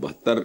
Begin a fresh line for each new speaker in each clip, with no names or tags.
72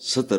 70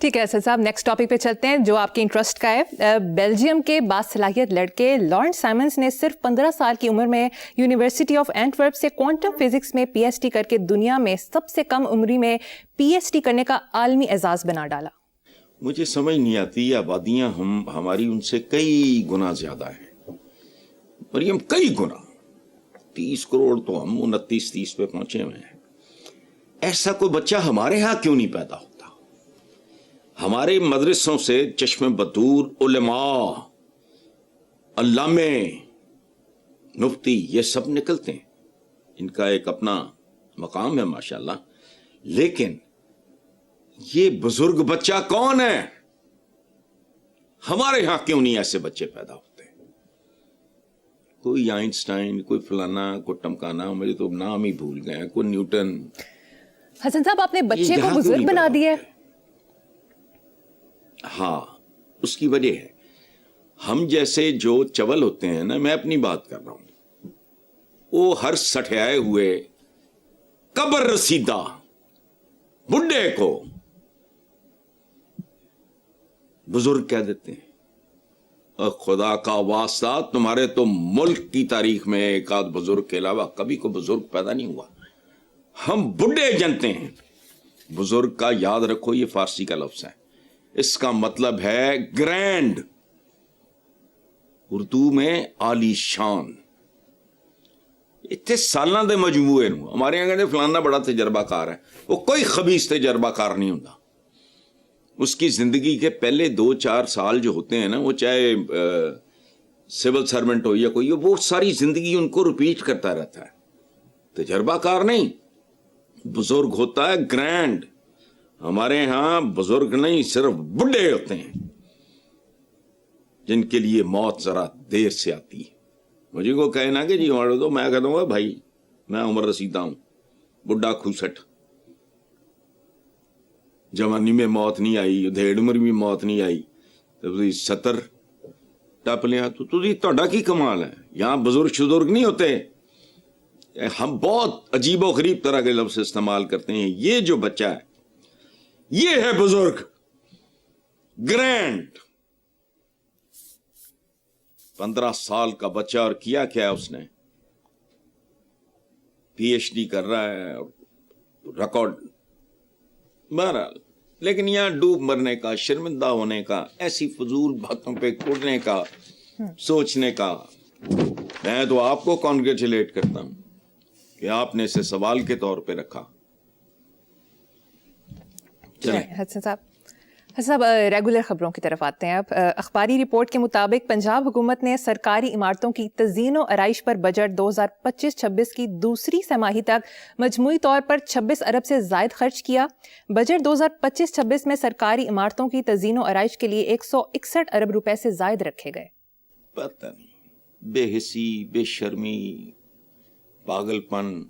ٹھیک ہے حسن صاحب، نیکسٹ ٹاپک پہ چلتے ہیں جو آپ کے انٹرسٹ کا ہے. بیلجیم کے باصلاحیت لڑکے لارنس سائمنز نے صرف 15 سال کی عمر میں یونیورسٹی آف اینٹورپ سے کوانٹم فزکس میں پی ایچ ڈی کر کے دنیا میں سب سے کم عمری میں پی ایچ ڈی کرنے کا عالمی اعزاز بنا ڈالا.
مجھے سمجھ نہیں آتی، آبادیاں ہماری ان سے کئی گنا زیادہ ہیں مریم، کئی گنا. 30 کروڑ تو ہم 29-30 پہ پہنچے ہوئے ہیں. ایسا کوئی بچہ ہمارے ہاں کیوں نہیں پیدا ہوتا؟ ہمارے مدرسوں سے چشم بدور علماء، علامے، مفتی، یہ سب نکلتے ہیں. ان کا ایک اپنا مقام ہے ماشاءاللہ. لیکن یہ بزرگ بچہ کون ہے؟ ہمارے ہاں کیوں نہیں ایسے بچے پیدا ہوتے؟ کوئی آئنسٹائن، کوئی فلانا، کوئی ٹمکانا، مجھے تو نام ہی بھول گئے، کوئی نیوٹن.
حسن صاحب، آپ نے بچے کو بزرگ بنا دیا ہے.
ہاں، اس کی وجہ ہے ہم جیسے جو چول ہوتے ہیں نا، میں اپنی بات کر رہا ہوں، وہ ہر سٹھیائے ہوئے قبر رسیدہ بڈھے کو بزرگ کہہ دیتے ہیں. اور خدا کا واسطہ، تمہارے تو ملک کی تاریخ میں ایک آدھ بزرگ کے علاوہ کبھی کوئی بزرگ پیدا نہیں ہوا. ہم بڈھے جنتے ہیں. بزرگ کا یاد رکھو، یہ فارسی کا لفظ ہے، اس کا مطلب ہے گرینڈ، اردو میں عالی شان. اتنے سالوں دے مجموعے نو ہمارے یہاں کہتے فلانا بڑا تجربہ کار ہے. وہ کوئی خبیث تجربہ کار نہیں ہوتا. اس کی زندگی کے پہلے 2-4 سال جو ہوتے ہیں نا، وہ چاہے سول سرونٹ ہو یا کوئی ہو، وہ ساری زندگی ان کو ریپیٹ کرتا رہتا ہے. تجربہ کار نہیں. بزرگ ہوتا ہے گرینڈ. ہمارے ہاں بزرگ نہیں، صرف بڈھے ہوتے ہیں جن کے لیے موت ذرا دیر سے آتی ہے. مجھے کو کہے نا کہ جی ہمارے تو، میں کہتا ہوں بھائی میں عمر رسیدہ ہوں، بڈھا کھوسٹ، جوانی میں موت نہیں آئی، دھیڑ عمر میں موت نہیں آئی، تو 70 ٹپ لیا تو تہاڈا کی کمال ہے. یہاں بزرگ شزرگ نہیں ہوتے. ہم بہت عجیب و غریب طرح کے لفظ استعمال کرتے ہیں. یہ جو بچہ ہے یہ ہے بزرگ، گرینڈ. 15 سال کا بچہ، اور کیا کیا اس نے؟ پی ایچ ڈی کر رہا ہے، ریکارڈ. بہرحال، لیکن یہاں ڈوب مرنے کا، شرمندہ ہونے کا، ایسی فضول باتوں پہ کوڑنے کا، سوچنے کا، میں تو آپ کو کانگریچولیٹ کرتا ہوں کہ آپ نے اسے سوال کے طور پہ رکھا.
حسن صاحب ریگولر خبروں کی طرف آتے ہیں. اب اخباری رپورٹ کے مطابق پنجاب حکومت نے سرکاری عمارتوں کی تزئین و آرائش پر بجٹ 2025-26 کی دوسری سہ-ماہی تک مجموعی طور پر 26 ارب سے زائد خرچ کیا. بجٹ 2025-26 میں سرکاری عمارتوں کی تزئین و آرائش کے لیے 161 ارب روپے سے زائد رکھے گئے.
پتہ نہیں، بے حسی، بے شرمی، پاگل پن.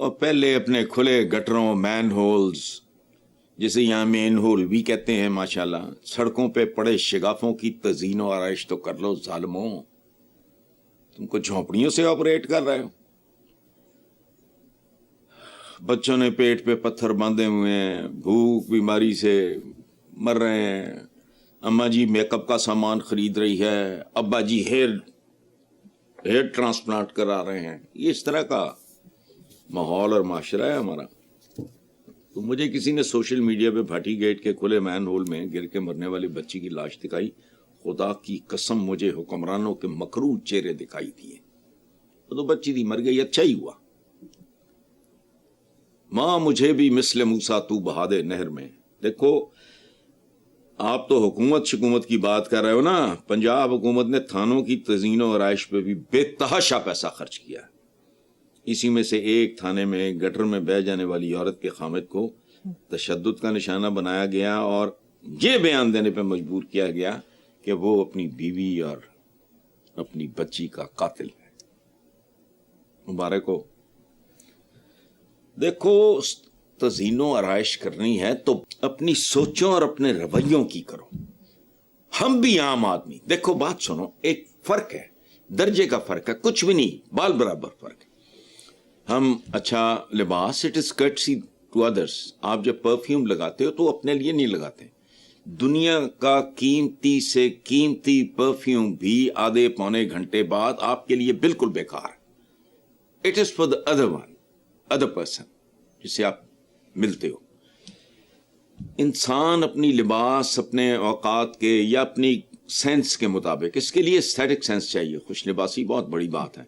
اور پہلے اپنے کھلے گٹروں، مین ہولز، جسے یہاں مین ہول بھی کہتے ہیں ماشاءاللہ، سڑکوں پہ پڑے شگافوں کی تزئین و آرائش تو کر لو ظالموں. تم کو جھونپڑیوں سے آپریٹ کر رہے ہو. بچوں نے پیٹ پہ پتھر باندھے ہوئے ہیں، بھوک بیماری سے مر رہے ہیں. اماں جی میک اپ کا سامان خرید رہی ہے، ابا جی ہیئر ٹرانسپلانٹ کرا رہے ہیں. یہ اس طرح کا ماحول اور معاشرہ ہے ہمارا. تو مجھے کسی نے سوشل میڈیا پہ بھاٹی گیٹ کے کھلے مین ہول میں گر کے مرنے والی بچی کی لاش دکھائی. خدا کی قسم مجھے حکمرانوں کے مکروہ چہرے دکھائی دیے. وہ تو بچی تھی، مر گئی، اچھا ہی ہوا. ماں مجھے بھی مثل موسیٰ تو بہا دے نہر میں. دیکھو، آپ تو حکومت کی بات کر رہے ہو نا. پنجاب حکومت نے تھانوں کی تزئین و آرائش پہ بھی بے تحاشا پیسہ خرچ کیا. اسی میں سے ایک تھانے میں گٹر میں بہہ جانے والی عورت کے خامد کو تشدد کا نشانہ بنایا گیا اور یہ بیان دینے پہ مجبور کیا گیا کہ وہ اپنی بیوی اور اپنی بچی کا قاتل ہے. مبارک ہو. دیکھو، تزئین و آرائش کرنی ہے تو اپنی سوچوں اور اپنے رویوں کی کرو. ہم بھی عام آدمی، دیکھو بات سنو، ایک فرق ہے، درجے کا فرق ہے، کچھ بھی نہیں، بال برابر فرق ہے. ہم اچھا لباس، اٹ از کٹسی ٹو ادرس. آپ جب پرفیوم لگاتے ہو تو اپنے لیے نہیں لگاتے. دنیا کا قیمتی سے قیمتی پرفیوم بھی آدھے پونے گھنٹے بعد آپ کے لیے بالکل بیکار. It is for the other person جس سے آپ ملتے ہو. انسان اپنی لباس اپنے اوقات کے یا اپنی سینس کے مطابق, اس کے لیے اسٹیٹک سینس چاہیے. خوش لباسی بہت بڑی بات ہے.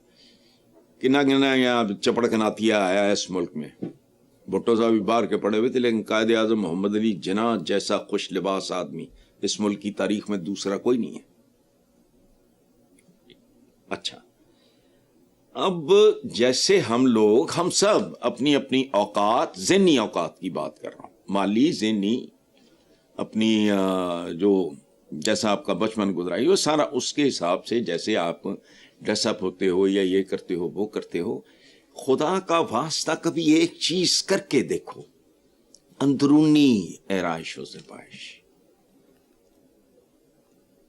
کنا یہاں چپڑ کناتیا آیا ہے اس ملک میں. بھٹو صاحب بھی باہر کے پڑے ہوئے تھے, لیکن قائد اعظم محمد علی جناح جیسا خوش لباس آدمی اس ملک کی تاریخ میں دوسرا کوئی نہیں ہے. اچھا, اب جیسے ہم سب اپنی اپنی اوقات, ذہنی اوقات کی بات کر رہا ہوں, مالی ذہنی, اپنی جو جیسا آپ کا بچپن گزرا ہے وہ سارا اس کے حساب سے جیسے آپ ڈریس اپ ہوتے ہو یا یہ کرتے ہو وہ کرتے ہو. خدا کا واسطہ کبھی ایک چیز کر کے دیکھو, اندرونی آرائش و زیبائش.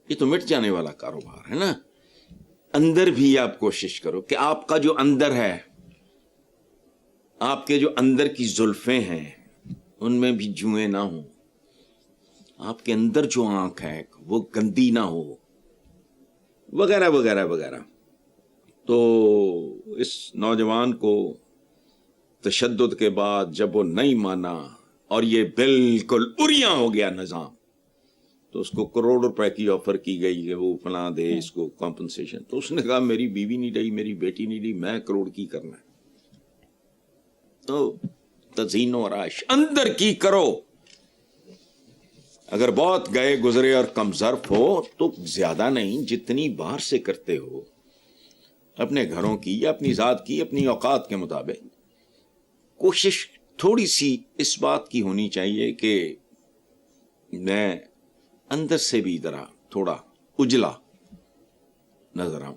یہ تو مٹ جانے والا کاروبار ہے نا. اندر بھی آپ کوشش کرو کہ آپ کا جو اندر ہے, آپ کے جو اندر کی زلفیں ہیں ان میں بھی جوئیں نہ ہوں. آپ کے اندر جو آنکھ ہے وہ گندی نہ ہو, وغیرہ وغیرہ وغیرہ. تو اس نوجوان کو تشدد کے بعد جب وہ نہیں مانا اور یہ بالکل اریاں ہو گیا نظام, تو اس کو کروڑ روپے کی آفر کی گئی کہ وہ فلاں دے اس کو کمپنسیشن. تو اس نے کہا میری بیوی نہیں رہی, میری بیٹی نہیں رہی, میں کروڑ کی کرنا ہے. تو تزئین و آرائش اندر کی کرو. اگر بہت گئے گزرے اور کم ظرف ہو تو زیادہ نہیں, جتنی باہر سے کرتے ہو اپنے گھروں کی یا اپنی ذات کی, اپنی اوقات کے مطابق کوشش تھوڑی سی اس بات کی ہونی چاہیے کہ میں اندر سے بھی ذرا تھوڑا اجلا نظر آؤں.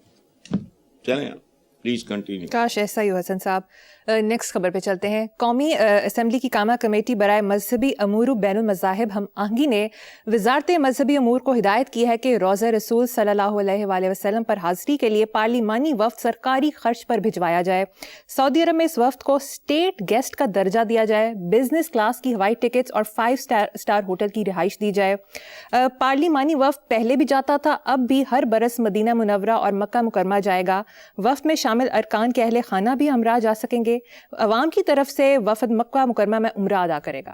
چلیں آپ پلیز کنٹینیو.
کاش ایسا ہی ہو حسن صاحب. نیکسٹ خبر پہ چلتے ہیں. قومی اسمبلی کی کامہ کمیٹی برائے مذہبی امور و بین المذاہب ہم آہنگی نے وزارت مذہبی امور کو ہدایت کی ہے کہ روضہ رسول صلی اللہ علیہ وآلہ وسلم پر حاضری کے لیے پارلیمانی وفد سرکاری خرچ پر بھجوایا جائے. سعودی عرب میں اس وفد کو اسٹیٹ گیسٹ کا درجہ دیا جائے. بزنس کلاس کی ہوائی ٹکٹس اور 5 اسٹار ہوٹل کی رہائش دی جائے. پارلیمانی وفد پہلے بھی جاتا تھا, اب بھی ہر برس مدینہ منورہ اور مکہ مکرمہ جائے گا. وفد میں شامل ارکان کے اہل خانہ بھی ہمراہ جا سکیں گے. عوام کی طرف سے وفد مکہ مکرمہ میں عمرہ ادا کرے گا.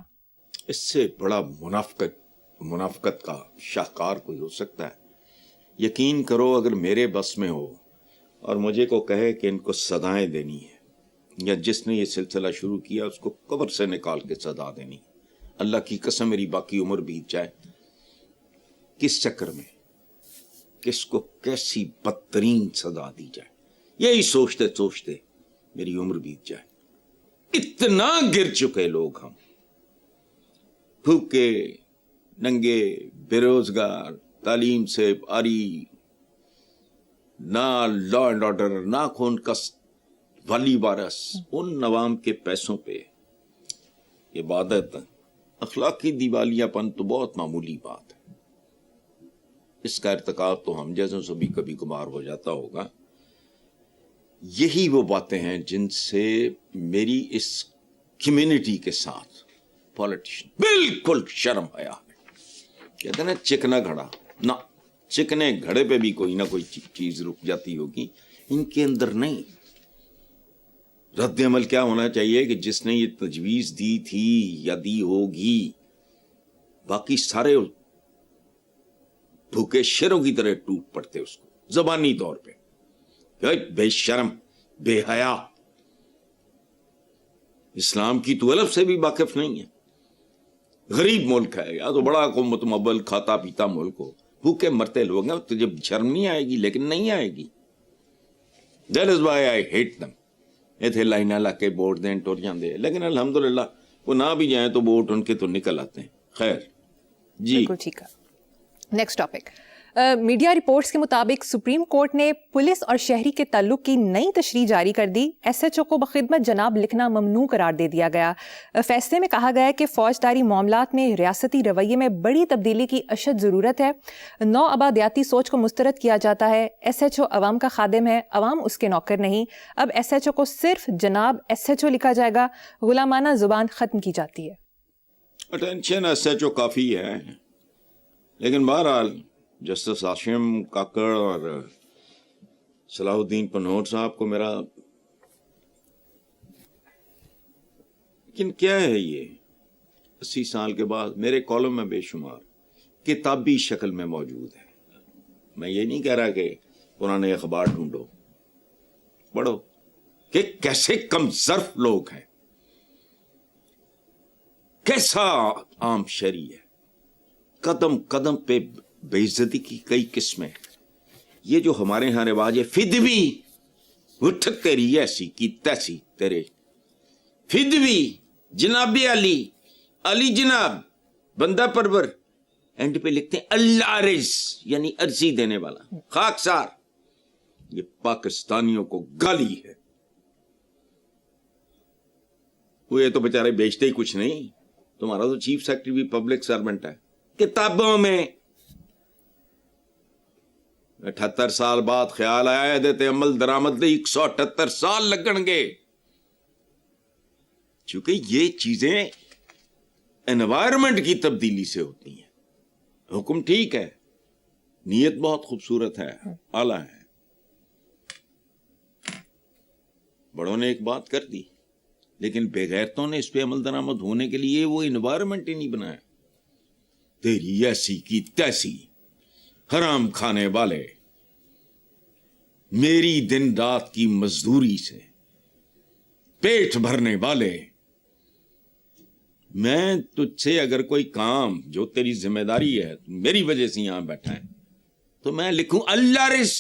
اس سے بڑا منافقت کا شاہکار کوئی ہو سکتا ہے؟ یقین کرو اگر میرے بس میں ہو اور مجھے کو کہے کہ ان کو سزائیں دینی ہے یا جس نے یہ سلسلہ شروع کیا اس کو قبر سے نکال کے سزا دینی, اللہ کی قسم میری باقی عمر بیت جائے کس چکر میں, کس کو کیسی بدترین سزا دی جائے, یہی سوچتے سوچتے میری عمر بیت جائے. اتنا گر چکے لوگ ہم, بھوکے ننگے, بے روزگار, تعلیم سے آری, نہ لا اینڈ آرڈر, نہ خون کا والی وارث. ان عوام کے پیسوں پہ عبادت, اخلاقی دیوالیہ پن تو بہت معمولی بات ہے. اس کا ارتکاب تو ہم جیسوں سے بھی کبھی کبھار ہو جاتا ہوگا. یہی وہ باتیں ہیں جن سے میری اس کمیونٹی کے ساتھ پولیٹیشن بالکل شرم حیا ہے. کہتے ہیں نا چکنا گھڑا, نہ چکنے گھڑے پہ بھی کوئی نہ کوئی چیز رک جاتی ہوگی, ان کے اندر نہیں. رد عمل کیا ہونا چاہیے کہ جس نے یہ تجویز دی تھی یا دی ہوگی, باقی سارے بھوکے شیروں کی طرح ٹوٹ پڑتے اس کو زبانی طور پہ, بے شرم, بے حیا, اسلام کی تو الف سے بھی واقف نہیں ہے. غریب ملک ہے یا تو بڑا کو متمول کھاتا پیتا ملک ہو, بھوکے مرتے لوگ ہیں, تجھے شرم نہیں آئے گی, لیکن نہیں آئے گی. That is why I hate them. ایتھے لائنہ لا کے ووٹ دیں ٹور جاندے, لیکن الحمدللہ وہ نہ بھی جائیں تو ووٹ ان کے تو نکل آتے ہیں. خیر جی
بالکل ٹھیک ہے. Next topic. میڈیا رپورٹس کے مطابق سپریم کورٹ نے پولیس اور شہری کے تعلق کی نئی تشریح جاری کر دی. SHO کو بخدمت جناب لکھنا ممنوع قرار دے دیا گیا. فیصلے میں کہا گیا کہ فوجداری معاملات میں ریاستی رویے میں بڑی تبدیلی کی اشد ضرورت ہے. نو آبادیاتی سوچ کو مسترد کیا جاتا ہے. SHO عوام کا خادم ہے, عوام اس کے نوکر نہیں. اب SHO کو صرف جناب SHO لکھا جائے گا. غلامانہ زبان ختم کی جاتی ہے.
اٹینشن SHO کافی ہے, لیکن بہرحال جسٹس ہاشم کاکڑ اور صلاح الدین پنہور صاحب کو میرا, لیکن کیا ہے یہ 80 سال کے بعد میرے کالم میں بے شمار کتابی شکل میں موجود ہے. میں یہ نہیں کہہ رہا کہ پرانے اخبار ڈھونڈو, پڑھو کہ کیسے کم ظرف لوگ ہیں, کیسا عام شہری ہے, قدم قدم پہ بے عزتی کی کئی قسمیں. یہ جو ہمارے ہاں رواج ہے فدوی, اٹھ تیری ایسی کی تیسی تیرے فدوی, جناب علی, علی جناب, بندہ پرور, اینڈ پہ لکھتے ہیں اللہ رز یعنی عرضی دینے والا, خاکسار. یہ پاکستانیوں کو گالی ہے. وہ یہ تو بیچارے بیچتے ہی کچھ نہیں. تمہارا تو چیف سیکرٹری بھی پبلک سرونٹ ہے. کتابوں میں 78 سال بعد خیال آیا دیتے عمل درآمد دے 178 سال لگن گے, چونکہ یہ چیزیں انوائرمنٹ کی تبدیلی سے ہوتی ہیں. حکم ٹھیک ہے, نیت بہت خوبصورت ہے, اعلیٰ ہے, بڑوں نے ایک بات کر دی, لیکن بےغیرتوں نے اس پہ عمل درآمد ہونے کے لیے وہ انوائرمنٹ ہی نہیں بنایا. تیری ایسی کی تیسی, حرام کھانے والے, میری دن رات کی مزدوری سے پیٹ بھرنے والے. میں تجھ سے اگر کوئی کام جو تیری ذمہ داری ہے, میری وجہ سے یہاں بیٹھا ہے, تو میں لکھوں اللہ رس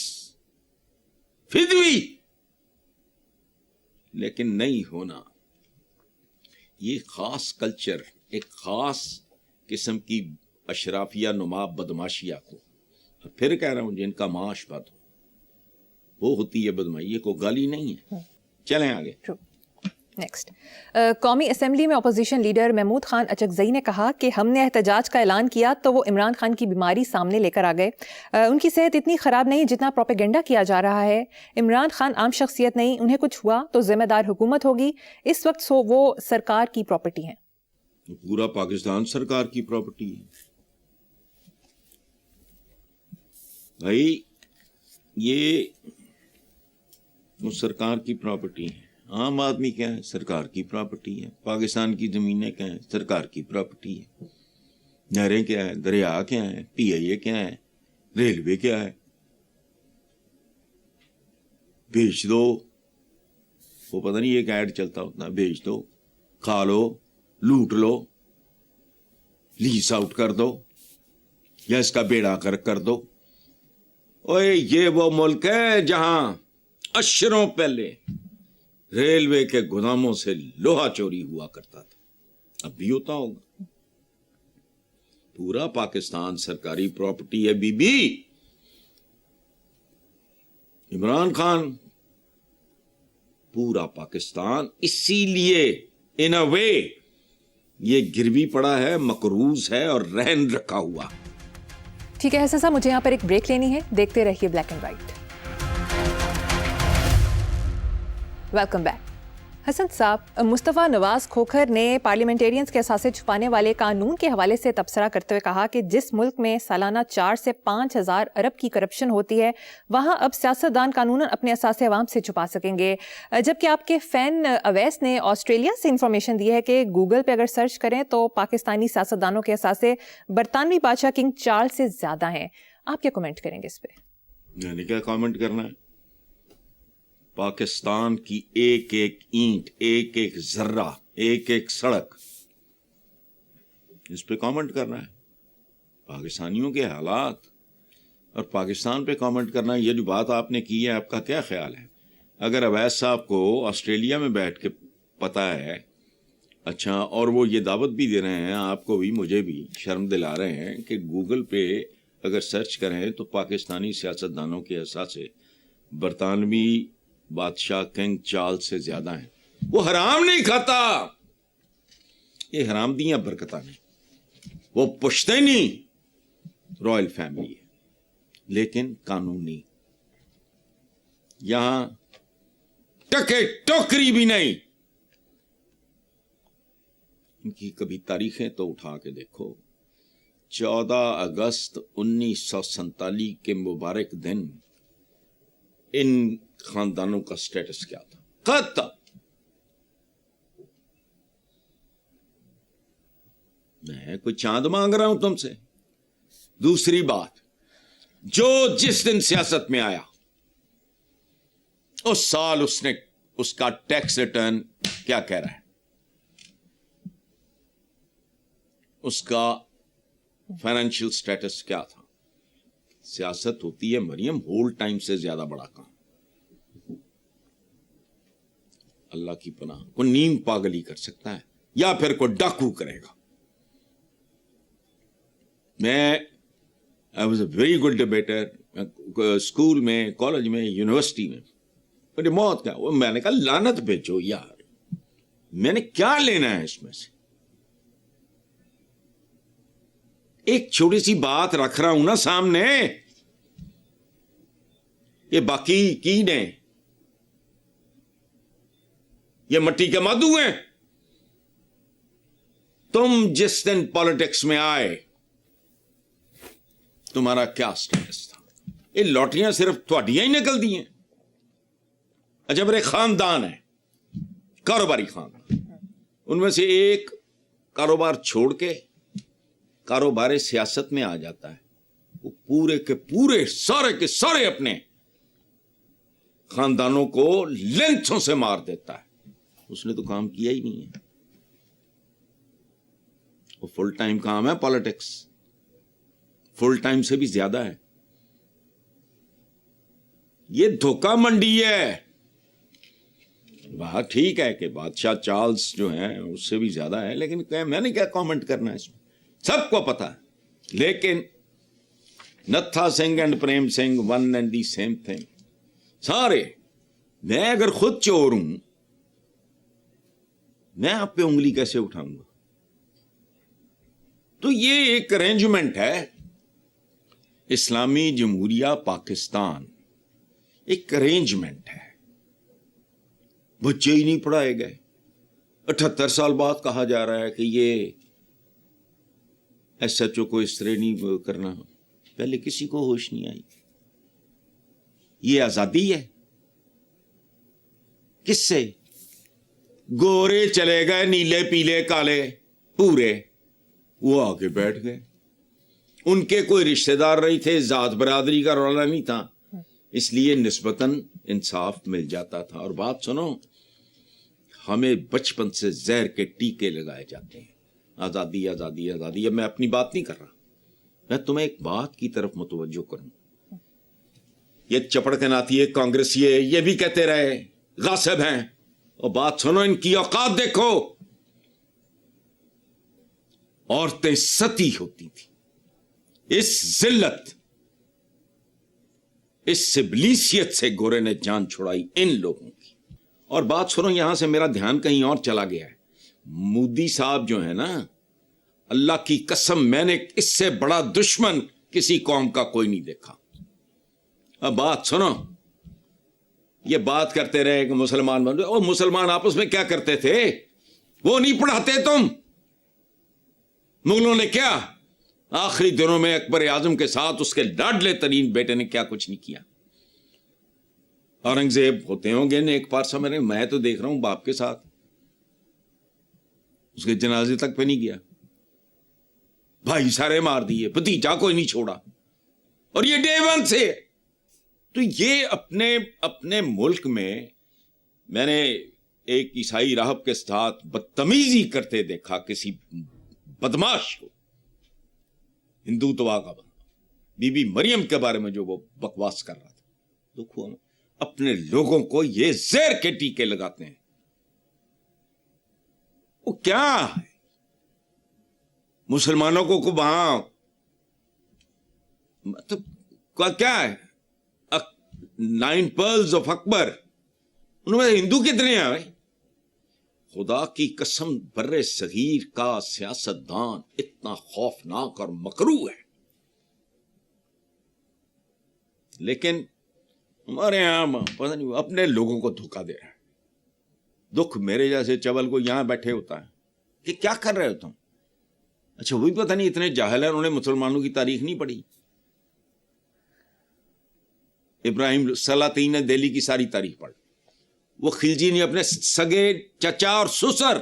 فدوی, لیکن نہیں ہونا. یہ خاص کلچر, ایک خاص قسم کی اشرافیہ نما بدماشیہ کو, پھر کہہ رہا ہوں جن کا معاش بد ہو, وہ ہوتی ہے بدماشی, یہ کوئی گالی نہیں ہے. چلیں آگے.
نیکسٹ. قومی اسمبلی میں اپوزیشن لیڈر محمود خان اچکزئی نے کہا کہ ہم نے احتجاج کا اعلان کیا تو وہ عمران خان کی بیماری سامنے لے کر آ گئے. ان کی صحت اتنی خراب نہیں جتنا پروپیگنڈا کیا جا رہا ہے. عمران خان عام شخصیت نہیں, انہیں کچھ ہوا تو ذمہ دار حکومت ہوگی. اس وقت وہ سرکار کی پراپرٹی ہیں.
پورا پاکستان سرکار کی پراپرٹی ہے بھائی. یہ وہ سرکار کی پراپرٹی ہے. عام آدمی کیا ہے, سرکار کی پراپرٹی ہے. پاکستان کی زمینیں کیا ہیں, سرکار کی پراپرٹی ہے. نہریں کیا ہے, دریا کیا ہے, PIA کیا ہے, ریلوے کیا ہے. بیچ دو, وہ پتہ نہیں ایک ایڈ چلتا ہوتا ہے, بیچ دو, کھا لو, لوٹ لو, لیز آؤٹ کر دو, یا اس کا بیڑا کر دو. اوے یہ وہ ملک ہے جہاں اشروں پہلے ریلوے کے گوداموں سے لوہا چوری ہوا کرتا تھا, اب بھی ہوتا ہوگا. پورا پاکستان سرکاری پراپرٹی ہے. بی بی عمران خان, پورا پاکستان اسی لیے ان اے وے یہ گروی پڑا ہے, مقروض ہے اور رہن رکھا ہوا.
ٹھیک ہے حسن صاحب, مجھے یہاں پر ایک بریک لینی ہے. دیکھتے رہیے black and white. Welcome back. Hasan صاحب, مصطفیٰ نواز کھوکھر نے پارلیمنٹیرینز کے اثاثے چھپانے والے قانون کے حوالے سے تبصرہ کرتے ہوئے کہا کہ جس ملک میں سالانہ 4 سے 5 ہزار ارب کی کرپشن ہوتی ہے, وہاں اب سیاستدان قانوناً اپنے اثاثے عوام سے چھپا سکیں گے. جبکہ آپ کے فین اویس نے آسٹریلیا سے انفارمیشن دی ہے کہ گوگل پہ اگر سرچ کریں تو پاکستانی سیاستدانوں کے اثاثے برطانوی بادشاہ کنگ چارلس سے زیادہ ہیں. آپ کیا کمنٹ کریں گے اس پہ؟
یعنی کیا کامنٹ کرنا ہے؟ پاکستان کی ایک ایک اینٹ, ایک ایک ذرہ, ایک ایک سڑک, اس پہ کامنٹ کرنا ہے. پاکستانیوں کے حالات اور پاکستان پہ کامنٹ کرنا ہے. یہ جو بات آپ نے کی ہے, آپ کا کیا خیال ہے؟ اگر اویس صاحب کو آسٹریلیا میں بیٹھ کے پتا ہے, اچھا, اور وہ یہ دعوت بھی دے رہے ہیں آپ کو بھی, مجھے بھی, شرم دلا رہے ہیں کہ گوگل پہ اگر سرچ کریں تو پاکستانی سیاستدانوں کے احساس سے برطانوی بادشاہ کنگ چارلس سے زیادہ ہیں. وہ حرام نہیں کھاتا. یہ حرام دیاں برکتاں نہیں. وہ پشتینی رائل فیملی ہے لیکن قانونی. یہاں ٹکے ٹوکری بھی نہیں. ان کی کبھی تاریخیں تو اٹھا کے دیکھو. 14 اگست 1947 کے مبارک دن ان خاندانوں کا سٹیٹس کیا تھا؟ قطع. میں کوئی چاند مانگ رہا ہوں تم سے. دوسری بات، جو جس دن سیاست میں آیا اس سال اس کا ٹیکس ریٹرن کیا کہہ رہا ہے، اس کا فائنینشیل سٹیٹس کیا تھا. سیاست ہوتی ہے مریم ہول ٹائم سے زیادہ بڑا کام. اللہ کی پناہ، کوئی نیم پاگلی کر سکتا ہے یا پھر کوئی ڈاکو کرے گا. میں I was a very good debater. School میں، کالج میں، یونیورسٹی میں میری موت کا میں نے کہا لعنت بھیجو یار، میں نے کیا لینا ہے اس میں سے. ایک چھوٹی سی بات رکھ رہا ہوں نا سامنے. یہ باقی کیڑے ہیں، یہ مٹی کے مادو ہیں. تم جس دن پالیٹکس میں آئے تمہارا کیا سٹیٹس تھا؟ یہ لاٹریاں صرف تھوڑیاں ہی نکل دی ہیں. اچھا میرے خاندان ہے، کاروباری خاندان، ان میں سے ایک کاروبار چھوڑ کے کاروبار سیاست میں آ جاتا ہے. وہ پورے کے پورے سارے کے سارے اپنے خاندانوں کو لینتھوں سے مار دیتا ہے. اس نے تو کام کیا ہی نہیں ہے. وہ فل ٹائم کام ہے پالیٹکس، فل ٹائم سے بھی زیادہ ہے. یہ دھوکہ منڈی ہے. بات ٹھیک ہے کہ بادشاہ چارلس جو ہیں اس سے بھی زیادہ ہے، لیکن میں نے کیا کامنٹ کرنا ہے اس میں، سب کو پتا ہے. لیکن Nattha Singh and Prem Singh one and the same thing. سارے، میں اگر خود چور ہوں میں آپ پہ انگلی کیسے اٹھاؤں گا؟ تو یہ ایک ارینجمنٹ ہے. اسلامی جمہوریہ پاکستان ایک ارینجمنٹ ہے. بچے ہی نہیں پڑھائے گئے. 78 سال بعد کہا جا رہا ہے کہ یہ ایس ایچ او کو اس طرح نہیں کرنا. پہلے کسی کو ہوش نہیں آئی. یہ آزادی ہے. کس سے؟ گورے چلے گئے، نیلے پیلے کالے پورے، وہ آگے بیٹھ گئے. ان کے کوئی رشتہ دار نہیں تھے، ذات برادری کا رولا نہیں تھا، اس لیے نسبتاً انصاف مل جاتا تھا. اور بات سنو، ہمیں بچپن سے زہر کے ٹیکے لگائے جاتے ہیں، آزادی آزادی آزادی. اب میں اپنی بات نہیں کر رہا، میں تمہیں ایک بات کی طرف متوجہ کروں. یہ چپڑ کے ناتی ہے کانگریسی، یہ بھی کہتے رہے غاصب ہیں. اور بات سنو، ان کی اوقات دیکھو. عورتیں ستی ہوتی تھیں. اس ذلت، اس ابلیسیت سے گورے نے جان چھڑائی ان لوگوں کی. اور بات سنو، یہاں سے میرا دھیان کہیں اور چلا گیا ہے. مودی صاحب جو ہے نا، اللہ کی قسم میں نے اس سے بڑا دشمن کسی قوم کا کوئی نہیں دیکھا. اب بات سنو، یہ بات کرتے رہے کہ مسلمان بن، اور مسلمان آپس میں کیا کرتے تھے؟ وہ نہیں پڑھاتے تم. مغلوں نے کیا آخری دنوں میں اکبر اعظم کے ساتھ اس کے لاڈلے ترین بیٹے نے کیا کچھ نہیں کیا. اورنگزیب ہوتے ہوں گے نیک پارسا، میں تو دیکھ رہا ہوں باپ کے ساتھ اس کے جنازے تک پہ نہیں گیا. بھائی سارے مار دیے، بھتیجا کوئی نہیں چھوڑا. اور یہ ڈے ون سے. تو یہ اپنے ملک میں نے ایک عیسائی راہب کے ساتھ بدتمیزی کرتے دیکھا کسی بدماش کو. ہندو تو آگا بنا، بی بی مریم کے بارے میں جو وہ بکواس کر رہا تھا. دیکھو اپنے لوگوں کو یہ زہر کے ٹیکے لگاتے ہیں. وہ کیا ہے؟ مسلمانوں کو وہاں تو کیا ہے 9 pearls of اکبر، ان میں ہندو کتنے ہیں بھائی؟ خدا کی قسم بر صغیر کا سیاستدان اتنا خوفناک اور مکروہ ہے، لیکن ہمارے یہاں پتہ نہیں اپنے لوگوں کو دھوکہ دے رہا ہے. دکھ میرے جیسے چول کو یہاں بیٹھے ہوتا ہے کہ کیا کر رہے ہو تم؟ اچھا وہی پتہ نہیں اتنے جاہل ہیں، انہوں نے مسلمانوں کی تاریخ نہیں پڑھی. ابراہیم سلاطین دہلی کی ساری تاریخ پڑھ. وہ خلجی نے اپنے سگے چچا اور سسر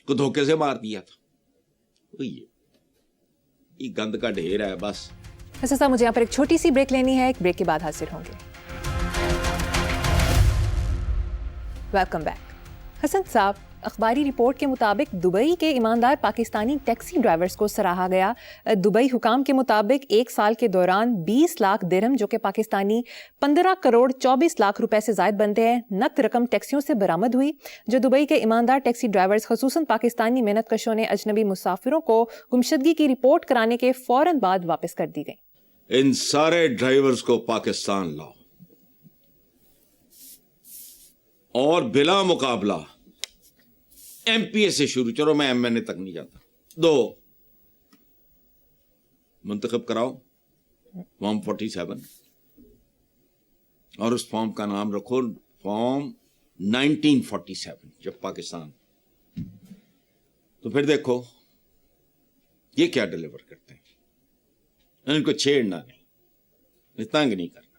کو دھوکے سے مار دیا تھا. وہی یہ گند کا ڈھیر ہے بس.
حسن صاحب مجھے یہاں پر ایک چھوٹی سی بریک لینی ہے، ایک بریک کے بعد حاضر ہوں گے. Welcome back. حسن صاحب، اخباری رپورٹ کے مطابق دبئی کے ایماندار پاکستانی ٹیکسی ڈرائیورز کو سراہا گیا. دبئی حکام کے مطابق 1 سال کے دوران 20 لاکھ درہم جو کہ پاکستانی 15 کروڑ 24 لاکھ روپے سے زائد بنتے ہیں نقد رقم ٹیکسیوں سے برآمد ہوئی، جو دبئی کے ایماندار ٹیکسی ڈرائیورز خصوصاً پاکستانی محنت کشوں نے اجنبی مسافروں کو گمشدگی کی رپورٹ کرانے کے فوراً بعد واپس کر دی گئی.
ان سارے ڈرائیورز کو پاکستان لاؤ اور بلا مقابلہ ایم پی اے سے شروع، چلو میں ایم این اے تک نہیں جاتا، 2 منتخب کراؤ فارم 47 اور اس فارم کا نام رکھو فارم 1947 جب پاکستان. تو پھر دیکھو یہ کیا ڈلیور کرتے ہیں. ان کو چھیڑنا نہیں، تنگ نہیں کرنا،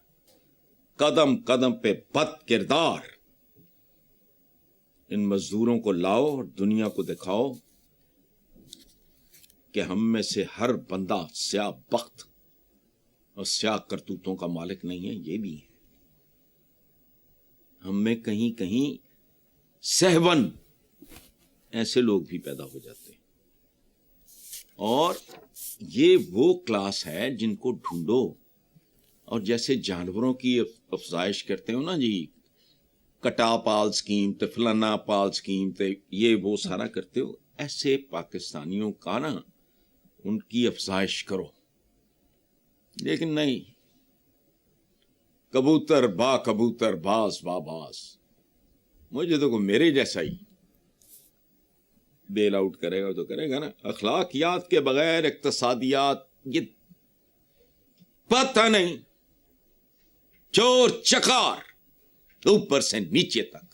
قدم قدم پہ بد کردار. ان مزدوروں کو لاؤ اور دنیا کو دکھاؤ کہ ہم میں سے ہر بندہ سیاہ بخت اور سیاہ کرتوتوں کا مالک نہیں ہے، یہ بھی ہے. ہم میں کہیں کہیں سہون ایسے لوگ بھی پیدا ہو جاتے ہیں. اور یہ وہ کلاس ہے جن کو ڈھونڈو، اور جیسے جانوروں کی افزائش کرتے ہو نا جی، کٹا پال سکیم تے فلانا پال سکیم تے یہ وہ سارا کرتے ہو، ایسے پاکستانیوں کا نا ان کی افزائش کرو. لیکن نہیں، کبوتر با کبوتر باز با باز. مجھے تو میرے جیسا ہی بیل آؤٹ کرے گا تو کرے گا نا. اخلاقیات کے بغیر اقتصادیات، یہ پتہ نہیں، چور چکار اوپر سے نیچے تک.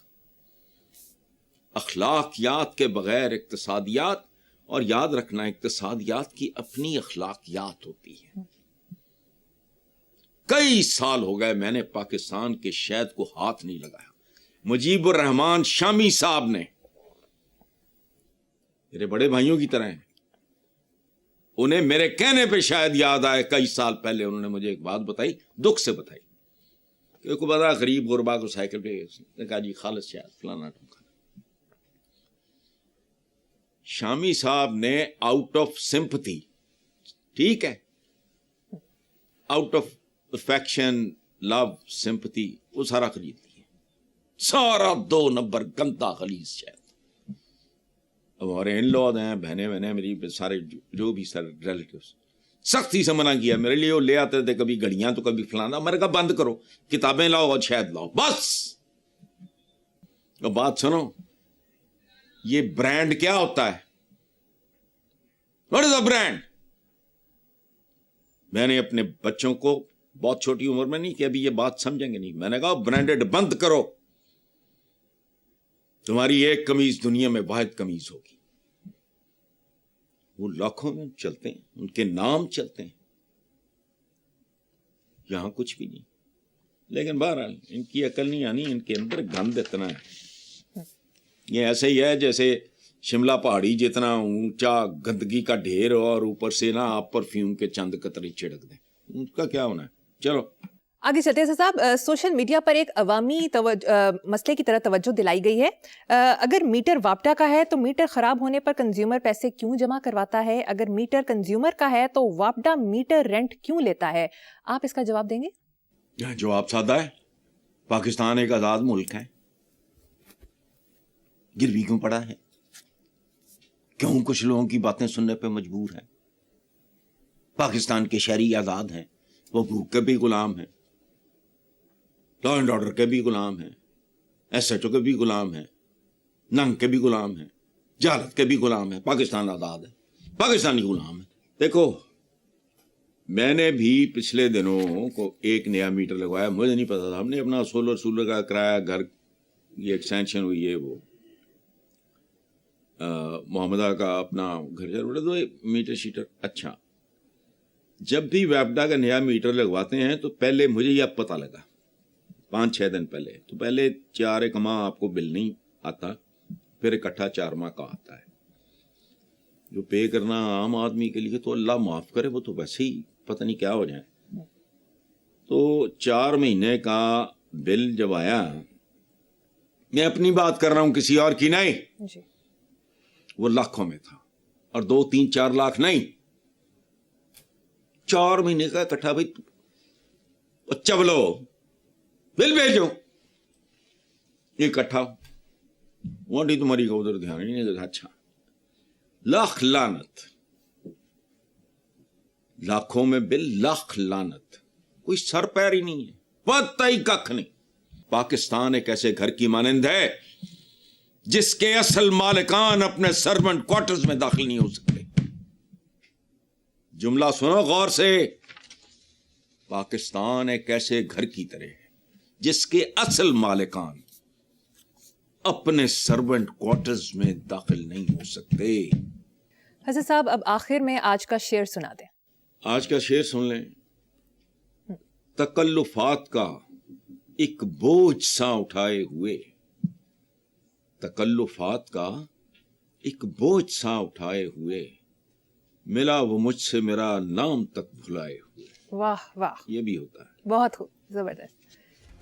اخلاقیات کے بغیر اقتصادیات، اور یاد رکھنا اقتصادیات کی اپنی اخلاقیات ہوتی ہے. کئی سال ہو گئے میں نے پاکستان کے شہد کو ہاتھ نہیں لگایا. مجیب الرحمان شامی صاحب نے، میرے بڑے بھائیوں کی طرح ہیں، انہیں میرے کہنے پہ شاید یاد آئے، کئی سال پہلے انہوں نے مجھے ایک بات بتائی، دکھ سے بتائی، کہ کو بتا غریب غربا کو سائیکل پہ کہا جی خالص شاید فلانا ٹھمکانا. شامی صاحب نے آؤٹ آف سمپتھی، ٹھیک ہے، out of affection love sympathy, وہ سارا خرید لیا، سارا 2 نمبر گندا خلیز شاید. اب ہمارے ان لوگ ہیں، بہنیں میری سارے جو بھی سارے ریلیٹیوز سختی سے منع کیا. میرے لیے وہ لے آتے تھے کبھی گھڑیاں تو کبھی فلانا. میں نے کہا بند کرو، کتابیں لاؤ اور شہد لاؤ بس. اب بات سنو، یہ برانڈ کیا ہوتا ہے؟ What is a brand? میں نے اپنے بچوں کو بہت چھوٹی عمر میں نہیں کہ ابھی یہ بات سمجھیں گے نہیں، میں نے کہا برانڈڈ بند کرو. تمہاری ایک قمیض دنیا میں واحد قمیض ہوگی. وہ لاکھوں میں چلتے ہیں، ان کے نام چلتے ہیں، یہاں کچھ بھی نہیں. لیکن بہرحال ان کی عقل نہیں آنی، ان کے اندر گند اتنا ہے. یہ ایسے ہی ہے جیسے شملہ پہاڑی جتنا اونچا گندگی کا ڈھیر ہو اور اوپر سے نا آپ پرفیوم کے چند قطرے چھڑک دیں، ان کا کیا ہونا ہے. چلو
آگے چلتے ہیں صاحب. سوشل میڈیا پر ایک عوامی مسئلے کی طرح توجہ دلائی گئی ہے. اگر میٹر واپڈا کا ہے تو میٹر خراب ہونے پر کنزیومر پیسے کیوں جمع کرواتا ہے؟ اگر میٹر کنزیومر کا ہے تو واپڈا میٹر رینٹ کیوں لیتا ہے؟ آپ اس کا جواب دیں گے؟
جواب سادہ ہے، پاکستان ایک آزاد ملک ہے، گروی کیوں پڑا ہے؟ کیوں کچھ لوگوں کی باتیں سننے پہ مجبور ہے؟ پاکستان کے شہری آزاد ہیں، وہ بھوک کے بھی غلام ہیں، لا اینڈ آرڈر کے بھی غلام ہیں، ایس ایچ او کے بھی غلام ہیں، ننگ کے بھی غلام ہیں، جہالت کے بھی غلام ہیں. پاکستان آزاد ہے، پاکستانی غلام ہے. دیکھو میں نے بھی پچھلے دنوں کو ایک نیا میٹر لگوایا، مجھے نہیں پتا تھا. ہم نے اپنا سولر کا کرایا، گھر یہ ایکسٹینشن ہوئی ہے، وہ محمدہ کا اپنا گھر چل بڑا تو میٹر شیٹر. اچھا جب بھی ویپڈا کا نیا میٹر لگواتے ہیں تو پہلے مجھے یہ اب پتہ لگا 5-6 دن پہلے، تو پہلے 4 ماہ آپ کو بل نہیں آتا، پھر اکٹھا 4 ماہ کا آتا ہے. جو پے کرنا عام آدمی کے لیے تو اللہ معاف کرے، وہ تو ویسے ہی پتہ نہیں کیا ہو جائے. تو 4 مہینے کا بل جب آیا، میں اپنی بات کر رہا ہوں، کسی اور کی نہیں،
جی
وہ لاکھوں میں تھا، اور 2-3-4 لاکھ نہیں، 4 مہینے کا اکٹھا. بھائی چبلو بل بھیجو اکٹھا، وانٹی تمہاری کا ادھر دھیان ہی نہیں. اچھا لاکھ لعنت، لاکھوں میں بل، لاکھ لعنت، کوئی سر پیر ہی نہیں ہے، پتہ ہی ککھ نہیں. پاکستان ایک ایسے گھر کی مانند ہے جس کے اصل مالکان اپنے سرونٹ کوارٹرز میں داخل نہیں ہو سکتے. جملہ سنو غور سے، پاکستان ایک ایسے گھر کی طرح ہے جس کے اصل مالکان اپنے سرونٹ کوارٹرز میں داخل نہیں ہو سکتے.
حسن صاحب اب آخر میں آج کا شعر سنا دیں.
آج کا شعر سن لیں. تکلفات کا ایک بوجھ سا اٹھائے ہوئے، تکلفات کا ایک بوجھ سا اٹھائے ہوئے، ملا وہ مجھ سے میرا نام تک بھلائے ہوئے.
واہ واہ، یہ
بھی ہوتا ہے.
بہت خوب، زبردست.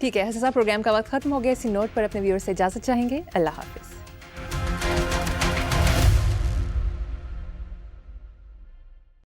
ٹھیک ہے حسن صاحب، پروگرام کا وقت ختم ہو گیا. اسی نوٹ پر اپنے ویور سے اجازت چاہیں گے. اللہ حافظ.